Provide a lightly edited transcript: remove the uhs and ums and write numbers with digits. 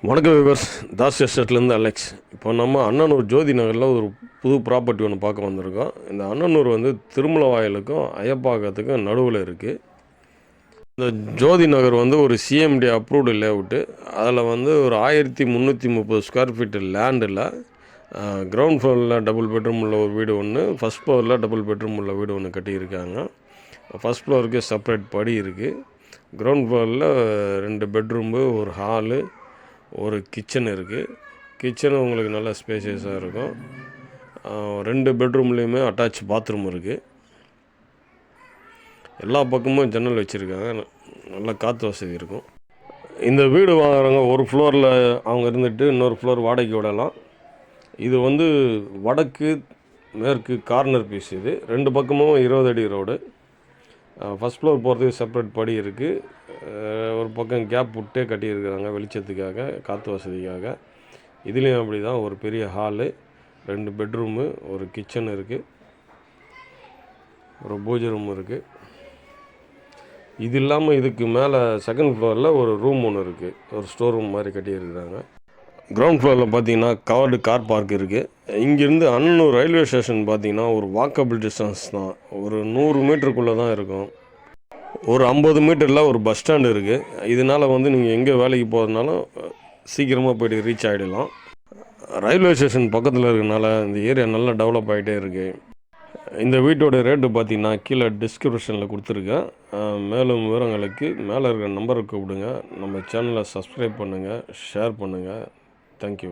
வணக்கம் viewers. Das எஸ்டேட்லேருந்து Alex. இப்போ நம்ம அண்ணனூர் ஜோதி நகரில் ஒரு புது ப்ராப்பர்ட்டி ஒன்று பார்க்க வந்திருக்கோம். இந்த அண்ணனூர் வந்து திருமலவாயலுக்கும் ஐயப்பாக்கத்துக்கும் நடுவில் இருக்குது. இந்த ஜோதி நகர் வந்து ஒரு சிஎம்டி அப்ரூவ்டு லேஅவுட்டு. அதில் வந்து ஒரு 1330 ஸ்கொயர் ஃபீட்டு லேண்டில் கிரவுண்ட் ஃப்ளோரில் டபுள் பெட்ரூம் உள்ள ஒரு வீடு ஒன்று, ஃபஸ்ட் ஃப்ளோரில் டபுள் பெட்ரூம் உள்ள வீடு ஒன்று கட்டியிருக்காங்க. ஃபஸ்ட் ஃப்ளோருக்கு செப்பரேட் படி இருக்குது. கிரவுண்ட் ஃப்ளோரில் 2 பெட்ரூம்பு, ஒரு ஹாலு, ஒரு கிச்சன் இருக்குது. கிச்சனும் உங்களுக்கு நல்ல ஸ்பேசியஸாக இருக்கும். 2 பெட்ரூம்லேயுமே அட்டாச் பாத்ரூம் இருக்குது. எல்லா பக்கமும் ஜன்னல் வச்சுருக்காங்க. நல்ல காற்று வசதி இருக்கும். இந்த வீடு வாங்குறவங்க ஒரு ஃப்ளோரில் அவங்க இருந்துட்டு இன்னொரு ஃப்ளோர் வாடகைக்கு விடலாம். இது வந்து வடக்கு மேற்கு கார்னர் பீஸ். இது 2 பக்கமும் 20 அடி ரோடு. ஃபஸ்ட் ஃப்ளோர் போகிறதுக்கு செப்பரேட் படி இருக்குது. ஒரு பக்கம் கேப் விட்டே கட்டியிருக்கிறாங்க வெளிச்சத்துக்காக, காற்று வசதிக்காக. இதுலேயும் அப்படி தான். ஒரு பெரிய ஹாலு, 2 பெட்ரூமு, ஒரு கிச்சன் இருக்குது, ஒரு பூஜை ரூம் இருக்குது. இது இல்லாமல் இதுக்கு மேலே செகண்ட் ஃப்ளோரில் ஒரு ரூம் ஒன்று இருக்குது. ஒரு ஸ்டோர் ரூம் மாதிரி கட்டியிருக்கிறாங்க. கிரவுண்ட் ஃப்ளோரில் பார்த்தீங்கன்னா கவர்டு கார் பார்க் இருக்குது. இங்கேருந்து அண்ணனூர் ரயில்வே ஸ்டேஷன் பார்த்தீங்கன்னா ஒரு வாக்கபிள் டிஸ்டன்ஸ் தான். ஒரு 100 மீட்டருக்குள்ளே தான் இருக்கும். ஒரு 50 மீட்டரில் ஒரு பஸ் ஸ்டாண்டு இருக்குது. இதனால் வந்து நீங்கள் எங்கே வேலைக்கு போகிறதுனாலும் சீக்கிரமாக போய்ட்டு ரீச் ஆகிடலாம். ரயில்வே ஸ்டேஷன் பக்கத்தில் இருக்கிறனால இந்த ஏரியா நல்லா டெவலப் ஆகிட்டே இருக்குது. இந்த வீட்டோட ரேட்டு பார்த்திங்கன்னா கீழே டிஸ்கிரிப்ஷனில் கொடுத்துருக்கேன். மேலும் விவரங்களுக்கு மேலே இருக்கிற நம்பருக்கு கூப்பிடுங்க. நம்ம சேனலை சப்ஸ்கிரைப் பண்ணுங்கள், ஷேர் பண்ணுங்கள். தேங்க்யூ.